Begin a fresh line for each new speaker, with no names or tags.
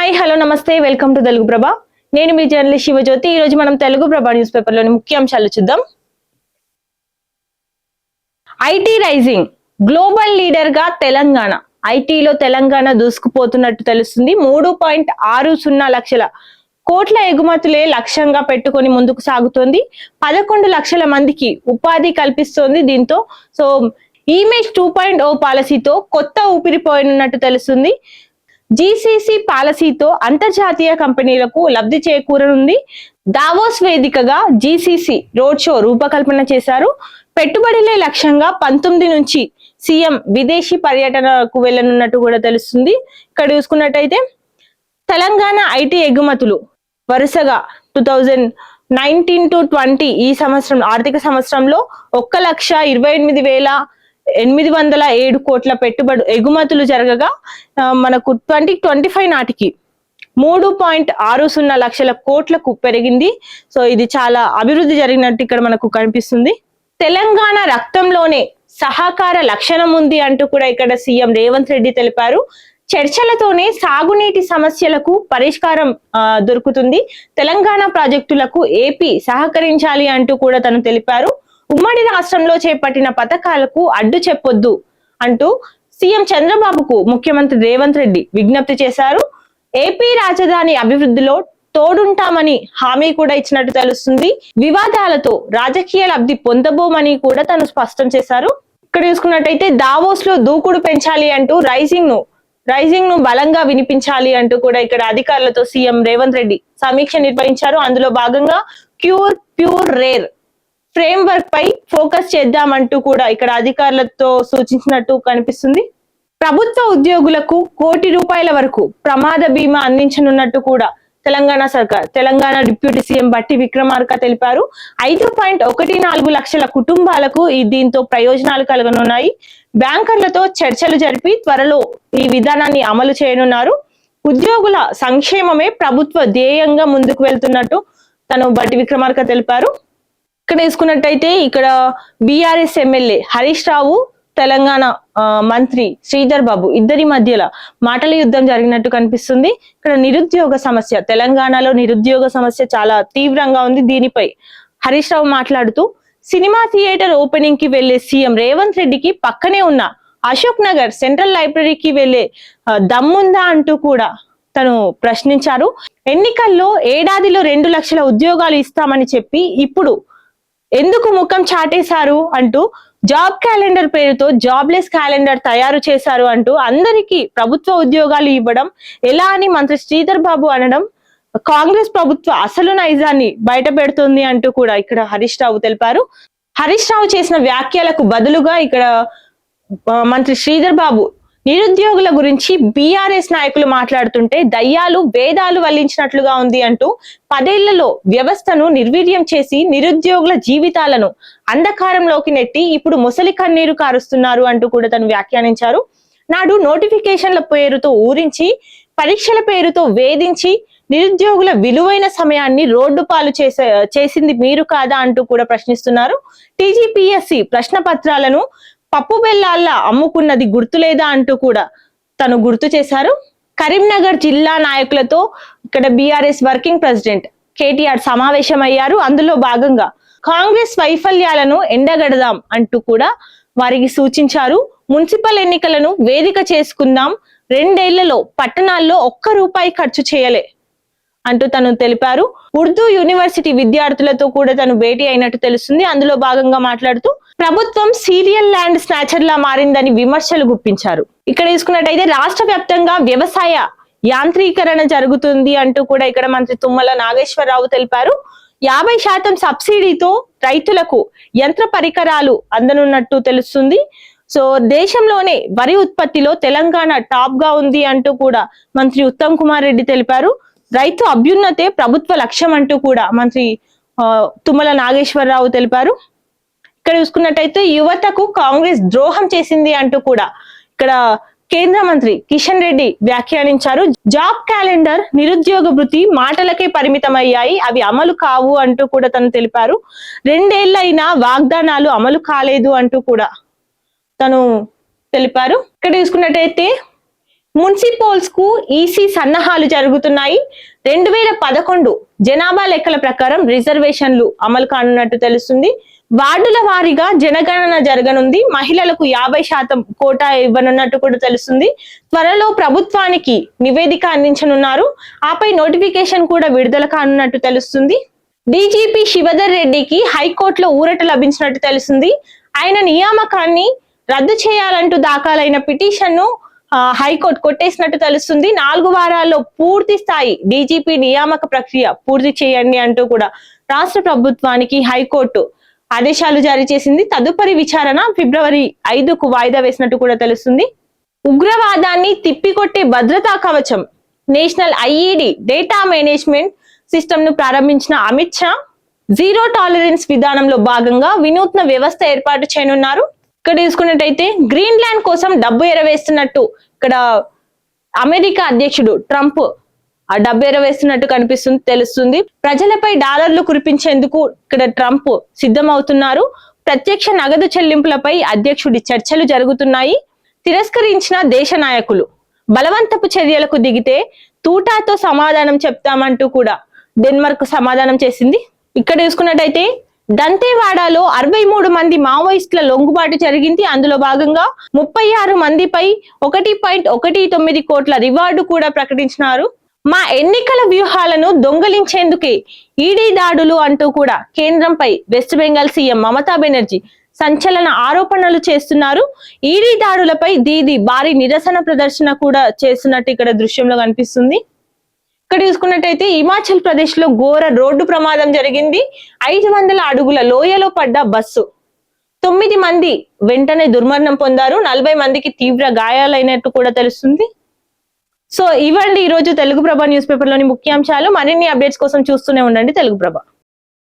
Hi hello నమస్తే welcome to Telugu ప్రభ. నేను మీ journalist Shivajyothi. ఈ రోజు మనం తెలుగు ప్రభ న్యూస్ పేపర్ లోని ముఖ్యాంశాలు చూద్దాం. ఐటీ రైజింగ్, గ్లోబల్ లీడర్ గా తెలంగాణ. ఐటీలో తెలంగాణ దూసుకుపోతున్నట్టు తెలుస్తుంది. 3.60 లక్షల కోట్ల ఎగుమతులే లక్ష్యంగా పెట్టుకొని ముందుకు సాగుతోంది. 11 లక్షల మందికి ఉపాధి కల్పిస్తోంది. దీంతో ఇమేజ్ 2.0 పాలసీతో కొత్త ఊపిరిపోయినట్టు తెలుస్తుంది. జీసీసీ పాలసీతో అంతర్జాతీయ కంపెనీలకు లబ్ధి చేకూరనుంది. దావోస్ వేదికగా జీసీసీ రోడ్ షో రూపకల్పన చేశారు. పెట్టుబడులే లక్ష్యంగా 19 నుంచి సీఎం విదేశీ పర్యటనకు వెళ్ళనున్నట్టు కూడా తెలుస్తుంది. ఇక్కడ చూసుకున్నట్టయితే తెలంగాణ ఐటీ ఎగుమతులు వరుసగా 2019 to 20 ఈ సంవత్సరం ఆర్థిక సంవత్సరంలో 1,28,807 కోట్ల పెట్టుబడి ఎగుమతులు జరగగా మనకు 2025 నాటికి 3.60 లక్షల కోట్లకు పెరిగింది. సో ఇది చాలా అభివృద్ధి జరిగినట్టు ఇక్కడ మనకు కనిపిస్తుంది. తెలంగాణ రక్తంలోనే సహకార లక్షణం ఉంది అంటూ కూడా ఇక్కడ సీఎం రేవంత్ రెడ్డి తెలిపారు. చర్చలతోనే సాగునీటి సమస్యలకు పరిష్కారం దొరుకుతుంది. తెలంగాణ ప్రాజెక్టులకు ఏపీ సహకరించాలి అంటూ కూడా తను తెలిపారు. ఉమ్మడి రాష్ట్రంలో చేపట్టిన పథకాలకు అడ్డు చెప్పొద్దు అంటూ సీఎం చంద్రబాబుకు ముఖ్యమంత్రి రేవంత్ రెడ్డి విజ్ఞప్తి చేశారు. ఏపీ రాజధాని అభివృద్ధిలో తోడుంటామని హామీ కూడా ఇచ్చినట్టు తెలుస్తుంది. వివాదాలతో రాజకీయ లబ్ధి పొందబోమని కూడా తను స్పష్టం చేశారు. ఇక్కడ చూసుకున్నట్టయితే దావోస్ లో దూకుడు పెంచాలి అంటూ రైజింగ్ ను బలంగా వినిపించాలి అంటూ కూడా ఇక్కడ అధికారులతో సీఎం రేవంత్ రెడ్డి సమీక్ష నిర్వహించారు. అందులో భాగంగా ప్యూర్ రేర్ ఫ్రేమ్ వర్క్ పై ఫోకస్ చేద్దామంటూ కూడా ఇక్కడ అధికారులతో సూచించినట్టు కనిపిస్తుంది. ప్రభుత్వ ఉద్యోగులకు ₹1 కోటి వరకు ప్రమాద బీమా అందించనున్నట్టు కూడా తెలంగాణ డిప్యూటీ సీఎం బట్టి విక్రమార్క తెలిపారు. 5.14 లక్షల కుటుంబాలకు దీంతో ప్రయోజనాలు కలగనున్నాయి. బ్యాంకర్లతో చర్చలు జరిపి త్వరలో ఈ విధానాన్ని అమలు చేయనున్నారు. ఉద్యోగుల సంక్షేమమే ప్రభుత్వ ధ్యేయంగా ముందుకు వెళ్తున్నట్టు తను బట్టి విక్రమార్క తెలిపారు. ఇక్కడ తీసుకున్నట్టయితే ఇక్కడ బీఆర్ఎస్ ఎమ్మెల్యే హరీష్ రావు, తెలంగాణ మంత్రి శ్రీధర్ బాబు ఇద్దరి మధ్యలో మాటల యుద్ధం జరిగినట్టు కనిపిస్తుంది. ఇక్కడ నిరుద్యోగ సమస్య, తెలంగాణలో నిరుద్యోగ సమస్య చాలా తీవ్రంగా ఉంది. దీనిపై హరీష్ రావు మాట్లాడుతూ సినిమా థియేటర్ ఓపెనింగ్ కి వెళ్లే సీఎం రేవంత్ రెడ్డికి పక్కనే ఉన్న అశోక్ నగర్ సెంట్రల్ లైబ్రరీకి వెళ్లే దమ్ముందా అంటూ కూడా తను ప్రశ్నించారు. ఎన్నికల్లో ఏడాదిలో 2 లక్షల ఉద్యోగాలు ఇస్తామని చెప్పి ఇప్పుడు ఎందుకు ముఖం చాటేశారు అంటూ జాబ్ క్యాలెండర్ పేరుతో జాబ్లెస్ క్యాలెండర్ తయారు చేశారు అంటూ అందరికీ ప్రభుత్వ ఉద్యోగాలు ఇవ్వడం ఎలా అని మంత్రి శ్రీధర్ బాబు అనడం కాంగ్రెస్ ప్రభుత్వ అసలు నైజాన్ని బయట పెడుతుంది అంటూ కూడా ఇక్కడ హరీష్ రావు తెలిపారు. హరీష్ రావు చేసిన వ్యాఖ్యలకు బదులుగా ఇక్కడ మంత్రి శ్రీధర్ బాబు నిరుద్యోగుల గురించి బీఆర్ఎస్ నాయకులు మాట్లాడుతుంటే దయ్యాలు వేదాలు వల్లించినట్లుగా ఉంది అంటూ 10 ఏళ్లలో వ్యవస్థను నిర్వీర్యం చేసి నిరుద్యోగుల జీవితాలను అంధకారంలోకి నెట్టి ఇప్పుడు ముసలి కన్నీరు కారుస్తున్నారు అంటూ కూడా తను వ్యాఖ్యానించారు. నాడు నోటిఫికేషన్ల పేరుతో ఊరించి, పరీక్షల పేరుతో వేధించి నిరుద్యోగుల విలువైన సమయాన్ని రోడ్డు పాలు చేసింది మీరు కాదా అంటూ కూడా ప్రశ్నిస్తున్నారు. టీజీపీఎస్సీ ప్రశ్న పత్రాలను పప్పు బెల్లాల్లా అమ్ముకున్నది గుర్తులేదా అంటూ కూడా తను గుర్తు చేశారు. కరీంనగర్ జిల్లా నాయకులతో ఇక్కడ బీఆర్ఎస్ వర్కింగ్ ప్రెసిడెంట్ కేటీఆర్ సమావేశమయ్యారు. అందులో భాగంగా కాంగ్రెస్ వైఫల్యాలను ఎండగడదాం అంటూ కూడా వారికి సూచించారు. మున్సిపల్ ఎన్నికలను వేదిక చేసుకుందాం, 2 ఏళ్లలో పట్టణాల్లో ₹1 ఖర్చు చేయలే అంటూ తను తెలిపారు. ఉర్దూ యూనివర్సిటీ విద్యార్థులతో కూడా తను భేటీ అయినట్టు తెలుస్తుంది. అందులో భాగంగా మాట్లాడుతూ ప్రభుత్వం సీరియల్ ల్యాండ్ స్నాచర్ లా మారిందని విమర్శలు గుప్పించారు. ఇక్కడ తీసుకున్నట్టయితే రాష్ట్ర వ్యాప్తంగా వ్యవసాయ యాంత్రీకరణ జరుగుతుంది అంటూ కూడా ఇక్కడ మంత్రి తుమ్మల నాగేశ్వరరావు తెలిపారు. 50% సబ్సిడీతో రైతులకు యంత్ర పరికరాలు అందనున్నట్టు తెలుస్తుంది. సో దేశంలోనే వరి ఉత్పత్తిలో తెలంగాణ టాప్ గా ఉంది అంటూ కూడా మంత్రి ఉత్తమ్ కుమార్ రెడ్డి తెలిపారు. రైతు అభ్యున్నతే ప్రభుత్వ లక్ష్యం అంటూ కూడా మంత్రి తుమ్మల నాగేశ్వరరావు తెలిపారు. ఇక్కడ చూసుకున్నట్టయితే యువతకు కాంగ్రెస్ ద్రోహం చేసింది అంటూ కూడా ఇక్కడ కేంద్ర మంత్రి కిషన్ రెడ్డి వ్యాఖ్యానించారు. జాబ్ క్యాలెండర్, నిరుద్యోగ భృతి మాటలకే పరిమితమయ్యాయి, అవి అమలు కావు అంటూ కూడా తను తెలిపారు. 2 ఏళ్లైనా వాగ్దానాలు అమలు కాలేదు అంటూ కూడా తను తెలిపారు. ఇక్కడ చూసుకున్నట్టయితే మున్సిపల్స్ కు ఈసీ సన్నాహాలు జరుగుతున్నాయి. 2011 జనాభా లెక్కల ప్రకారం రిజర్వేషన్లు అమలు కానున్నట్టు తెలుస్తుంది. వార్డుల వారీగా జనగణన జరగనుంది. మహిళలకు 50% కోటా ఇవ్వనున్నట్టు కూడా తెలుస్తుంది. త్వరలో ప్రభుత్వానికి నివేదిక అందించనున్నారు. ఆపై నోటిఫికేషన్ కూడా విడుదల కానున్నట్టు తెలుస్తుంది. డీజీపీ శివధర్ రెడ్డికి హైకోర్టులో ఊరట లభించినట్టు తెలుస్తుంది. ఆయన నియామకాన్ని రద్దు చేయాలంటూ దాఖలైన పిటిషన్ ను హైకోర్టు కొట్టేసినట్టు తెలుస్తుంది. 4 వారాల్లో పూర్తి స్థాయి డీజీపీ నియామక ప్రక్రియ పూర్తి చేయండి అంటూ కూడా రాష్ట్ర ప్రభుత్వానికి హైకోర్టు ఆదేశాలు జారీ చేసింది. తదుపరి విచారణ ఫిబ్రవరి 5కు వాయిదా వేసినట్టు కూడా తెలుస్తుంది. ఉగ్రవాదాన్ని తిప్పికొట్టే భద్రతా కవచం national IED data management system ను ప్రారంభించిన అమిత్ షా జీరో టాలరెన్స్ విధానంలో భాగంగా వినూత్న వ్యవస్థ ఏర్పాటు చేయనున్నారు. ఇక్కడ తీసుకున్నట్టయితే గ్రీన్లాండ్ కోసం డబ్బు ఎరవేస్తున్నట్టు ఇక్కడ అమెరికా అధ్యక్షుడు ట్రంప్ ఆ డబ్బు ఎరవేస్తున్నట్టు తెలుస్తుంది. ప్రజలపై డాలర్లు కురిపించేందుకు ఇక్కడ ట్రంప్ సిద్ధమవుతున్నారు. ప్రత్యక్ష నగదు చెల్లింపులపై అధ్యక్షుడి చర్చలు జరుగుతున్నాయి. తిరస్కరించిన దేశ నాయకులు బలవంతపు చర్యలకు దిగితే తూటాతో సమాధానం చెప్తామంటూ కూడా డెన్మార్క్ సమాధానం చేసింది. ఇక్కడ చూసుకున్నట్టయితే దంతేవాడలో 63 మంది మావోయిస్టుల లొంగుబాటు జరిగింది. అందులో భాగంగా 36 మందిపై 1.19 కోట్ల రివార్డు కూడా ప్రకటించినారు. మా ఎన్నికల వ్యూహాలను దొంగలించేందుకే ఈడీ దాడులు అంటూ కూడా కేంద్రంపై వెస్ట్ బెంగాల్ సీఎం మమతా బెనర్జీ సంచలన ఆరోపణలు చేస్తున్నారు. ఈడీ దాడులపై దీది భారీ నిరసన ప్రదర్శన కూడా చేస్తున్నట్టు ఇక్కడ దృశ్యంలో కనిపిస్తుంది. ఇక్కడ చూసుకున్నట్టయితే హిమాచల్ ప్రదేశ్ లో ఘోర రోడ్డు ప్రమాదం జరిగింది. 500 అడుగుల లోయలో పడ్డ బస్సు 9 మంది వెంటనే దుర్మరణం పొందారు. 40 మందికి తీవ్ర గాయాలైనట్టు కూడా తెలుస్తుంది. సో ఇవండి ఈరోజు తెలుగు ప్రభ న్యూస్ పేపర్ లోని ముఖ్యాంశాలు. మరిన్ని అప్డేట్స్ కోసం చూస్తూనే ఉండండి తెలుగు ప్రభ.